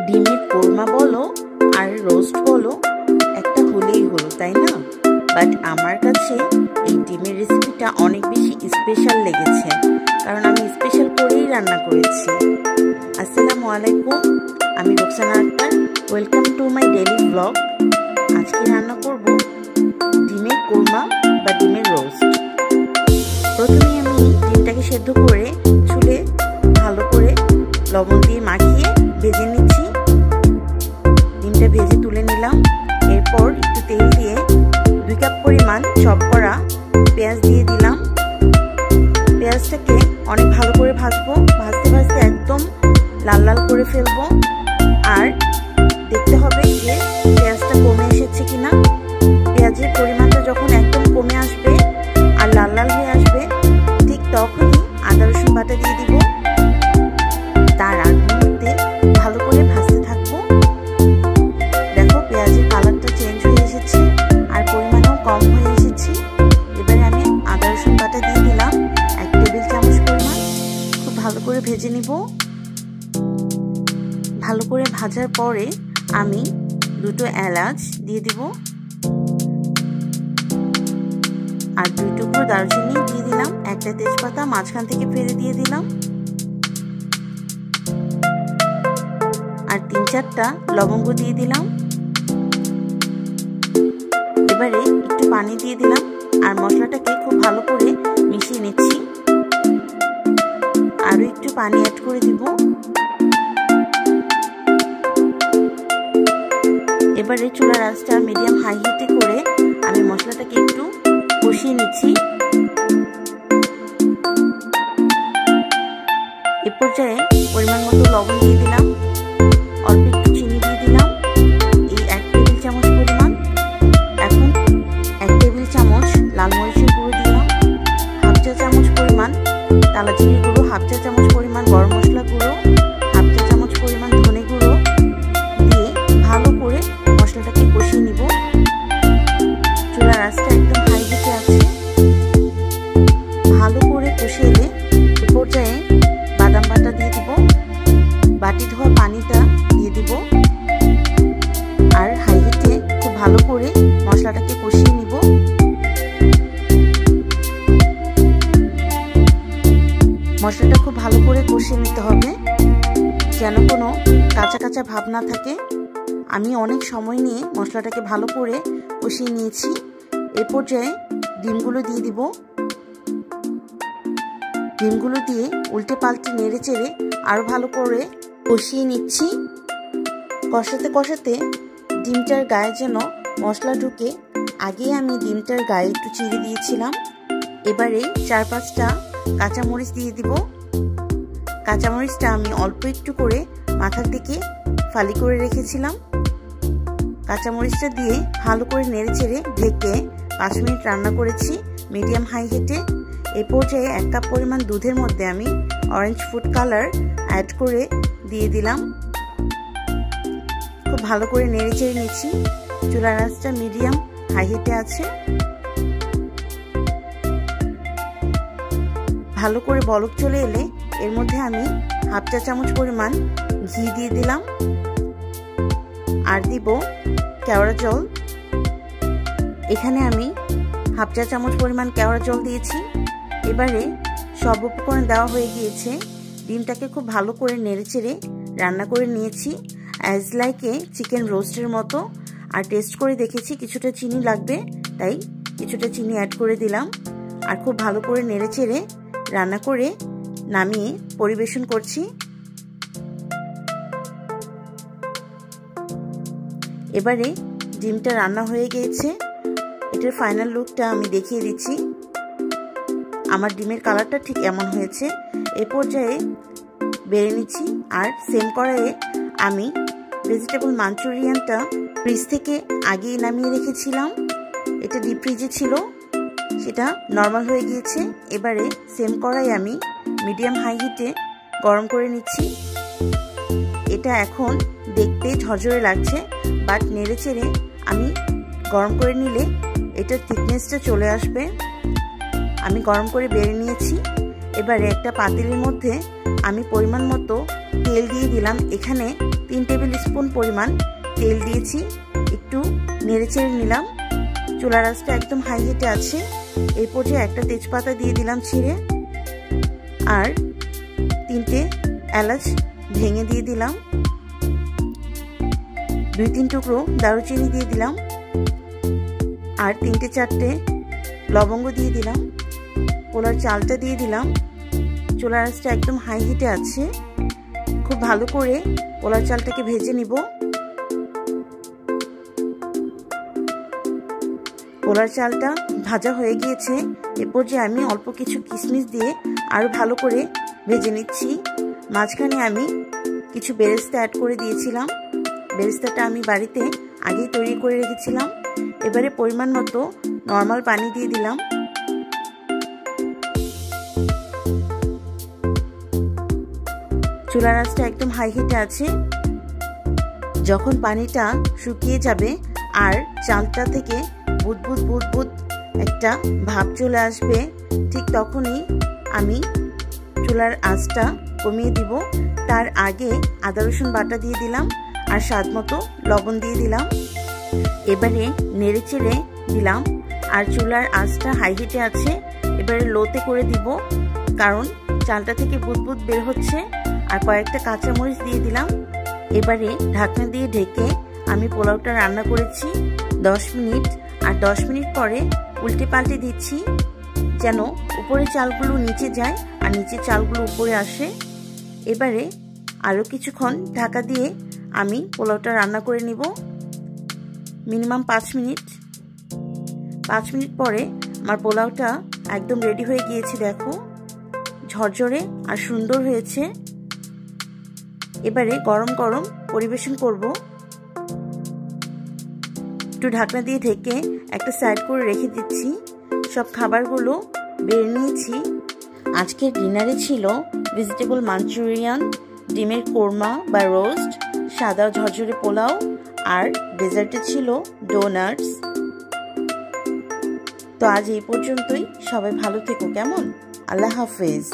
ডিমের কোরমা বলো আর রোস্ট বলো একটা হলেই হলো, তাই না? বাট আমার কাছে এই ডিমের রেসিপিটা অনেক বেশি স্পেশাল লেগেছে, কারণ আমি স্পেশাল করেই রান্না করেছি। আসসালামু আলাইকুম, আমি Roksana Akter. Welcome to my daily blog. আজকে রান্না করব ডিমের কোরমা বা ডিমের রোস্ট। প্রথমে আমি ডিমটাকে সেদ্ধ করে চুলে ভালো করে লবণ দিয়ে মাখিয়ে ভেজে নিচ্ছি। ডিমটা ভেজে তুলে নিলাম। এরপর একটু তেল দিয়ে 2 কাপ পরিমাণ চপ করা পেঁয়াজ দিয়ে দিলাম। পেঁয়াজটাকে অনেক ভালো করে ভাজবো, ভাজতে ভাজতে একদম লাল লাল করে ফেলবো। আর দেখতে হবে যে পেঁয়াজটা কমে এসেছে কিনা। পেঁয়াজের পরিমাণটা যখন একদম কমে আসবে আর লাল লাল হয়ে আসবে, ঠিক তখনই আদা রসুন বাটা দিয়ে দিব। তার আগ মুহূর্তে ভালো করে ভাজতে থাকবো। দেখো পেঁয়াজের কালারটা চেঞ্জ হয়ে এসেছে আর পরিমাণও কম হয়ে এসেছে। এবারে আমি আদা রসুন বাটা দিয়ে দিলাম 1 টেবিল চামচ পরিমাণ। খুব ভালো করে ভেজে নিব। ভালো করে ভাজার পরে আমি 2টো এলাচ দিয়ে দিব আর 2 টুকরো দারুচিনি দিয়ে দিলাম। 1টা তেজপাতা মাঝখান থেকে ফেলে দিয়ে দিলাম আর 3-4টা লবঙ্গ দিয়ে দিলাম। এবারে একটু পানি দিয়ে দিলাম আর মশলাটাকে খুব ভালো করে মিশিয়ে নিচ্ছি। আরো একটু পানি অ্যাড করে দিব। এবারে চুলার আঁচটা মিডিয়াম হাই হিটে করে আমি মশলাটাকে একটু কষিয়ে নিচ্ছি। এ পর্যায়ে পরিমাণ মতো লবণ দিয়ে দিলাম, অল্প একটু চিনি দিয়ে দিলাম, এই 1 টেবিল চামচ পরিমাণ। এখন 1 টেবিল চামচ লাল মরিচের গুঁড়ো দিলাম, 1/2 চা চামচ পরিমাণ কালো জিরে গুঁড়ো, 1/2 চা চামচ পরিমাণ গরম মশলা গুঁড়ো, 1/2 চা চামচ পরিমাণ ধনে গুঁড়ো দিয়ে ভালো করে মশলাটাকে কষিয়ে নিব। চুলার আঁচটা একদম হাই হিটে আছে। ভালো করে কষিয়ে এলে এ পর্যায়ে বাদাম বাটা দিয়ে দিব, বাটি ধোয়া পানিটা দিয়ে দিব আর হাই হিটে খুব ভালো করে মশলাটাকে কষিয়ে নিব। মশলাটা খুব ভালো করে কষিয়ে নিতে হবে যেন কোনো কাঁচা কাঁচা ভাব না থাকে। আমি অনেক সময় নিয়ে মশলাটাকে ভালো করে কষিয়ে নিয়েছি। এই পর্যায়ে ডিমগুলো দিয়ে দিব। ডিমগুলো দিয়ে উল্টে পাল্টে নেড়ে চেড়ে আরো ভালো করে কষিয়ে নিচ্ছি। কষাতে কষাতে ডিমটার গায়ে যেন মশলা ঢুকে, আগে আমি ডিমটার গায়ে একটু চিড়ে দিয়েছিলাম। এবারে 4-5টা কাঁচামরিচ দিয়ে দিব। কাঁচামরিচটা আমি অল্প একটু করে মাথার দিকে ফালি করে রেখেছিলাম। কাঁচামরিচটা দিয়ে ভালো করে নেড়ে চেড়ে ঢেকে 5 মিনিট রান্না করেছি মিডিয়াম হাই হিটে। এই পর্যায়ে 1 কাপ পরিমাণ দুধের মধ্যে আমি অরেঞ্জ ফুড কালার অ্যাড করে দিয়ে দিলাম। খুব ভালো করে নেড়ে চেড়ে নিচ্ছি। চুলার আঁচটা মিডিয়াম হাই হিটে আছে। ভালো করে বলক চলে এলে এর মধ্যে আমি 1/2 চা চামচ পরিমাণ ঘি দিয়ে দিলাম আর দিব কেওড়া জল। এখানে আমি 1/2 চা চামচ পরিমাণ কেওড়া জল দিয়েছি। এবারে সব উপকরণ দেওয়া হয়ে গিয়েছে। ডিমটাকে খুব ভালো করে নেড়েচেড়ে রান্না করে নিয়েছি অ্যাজ লাইক এ চিকেন রোস্টের মতো। আর টেস্ট করে দেখেছি কিছুটা চিনি লাগবে, তাই কিছুটা চিনি অ্যাড করে দিলাম আর খুব ভালো করে নেড়েচেড়ে রান্না করে নামিয়ে পরিবেশন করছি। এবারে ডিমটা রান্না হয়ে গিয়েছে। এটার ফাইনাল লুকটা আমি দেখিয়ে দিচ্ছি। আমার ডিমের কালারটা ঠিক এমন হয়েছে। এই পর্যায়ে বেড়ে নিচ্ছি আর সেম কড়াইয়ে আমি ভেজিটেবল মাঞ্চুরিয়ানটা ফ্রিজ থেকে আগেই নামিয়ে রেখেছিলাম। এটা ডিপ ফ্রিজে ছিল, সেটা নর্মাল হয়ে গিয়েছে। এবারে সেম কড়াই আমি মিডিয়াম হাই হিটে গরম করে নিচ্ছি। এটা এখন দেখতে ঝরঝরে লাগছে, বাট নেড়ে চেড়ে আমি গরম করে নিলে এটার থিকনেসটা চলে আসবে। আমি গরম করে বেড়ে নিয়েছি। এবারে একটা পাতিলের মধ্যে আমি পরিমাণ মতো তেল দিয়ে দিলাম। এখানে 3 টেবিল স্পুন পরিমাণ তেল দিয়েছি। একটু নেড়েচেড়ে নিলাম। চুলার আঁচটা একদম হাই হিটে আছে। এই পর্যায়ে একটা তেজপাতা দিয়ে দিলাম ছিঁড়ে, আর 3টে এলাচ ভেঙে দিয়ে দিলাম। 2-3 টুকরো দারুচিনি দিয়ে দিলাম, আর 3-4টে লবঙ্গ দিয়ে দিলাম। পোলার চালটা দিয়ে দিলাম। চুলার আঁচটা একদম হাই হিটে আছে। খুব ভালো করে পোলার চালটাকে ভেজে নিব। পোলার চালটা ভাজা হয়ে গিয়েছে। এরপর যে আমি অল্প কিছু কিশমিশ দিয়ে আরো ভালো করে ভেজে নিচ্ছি। মাঝখানে আমি কিছু বেরেস্তা অ্যাড করে দিয়েছিলাম। বেরেস্তাটা আমি বাড়িতে আগেই তৈরি করে রেখেছিলাম। এবারে পরিমাণ মতো নর্মাল পানি দিয়ে দিলাম। চুলার আঁচটা একদম হাই হিটে আছে। যখন পানিটা শুকিয়ে যাবে আর চালটা থেকে বুদবুদ বুদবুদ একটা ভাব চলে আসবে, ঠিক তখনই আমি চুলার আঁচটা কমিয়ে দিব। তার আগে আদা রসুন বাটা দিয়ে দিলাম, আর স্বাদ মতো লবণ দিয়ে দিলাম। এবারে নেড়ে চেড়ে দিলাম, আর চুলার আঁচটা হাই হিটে আছে। এবারে লোতে করে দিব, কারণ চালটা থেকে বুদবুদ বের হচ্ছে। আর কয়েকটা কাঁচামরিচ দিয়ে দিলাম। এবারে ঢাকনা দিয়ে ঢেকে আমি পোলাওটা রান্না করেছি 10 মিনিট। আর 10 মিনিট পরে উল্টে পাল্টে দিচ্ছি, যেন উপরের চালগুলো নিচে যায় আর নিচের চালগুলো উপরে আসে। এবারে আরও কিছুক্ষণ ঢাকা দিয়ে আমি পোলাওটা রান্না করে নিব, মিনিমাম 5 মিনিট। 5 মিনিট পরে আমার পোলাওটা একদম রেডি হয়ে গিয়েছে। দেখো, ঝরঝরে আর সুন্দর হয়েছে। এবারে গরম গরম পরিবেশন করব। একটু ঢাকনা দিয়ে ঢেকে একটা সাইড করে রেখে দিচ্ছি। সব খাবারগুলো বেড়ে নিয়েছি। আজকের ডিনারে ছিল ভেজিটেবল মাঞ্চুরিয়ান, ডিমের কোরমা বা রোস্ট, সাদা ঝরঝরে পোলাও, আর ডেজার্টে ছিল ডোনাটস। তো আজ এই পর্যন্তই। সবাই ভালো থেকো। কেমন? আল্লাহ হাফেজ।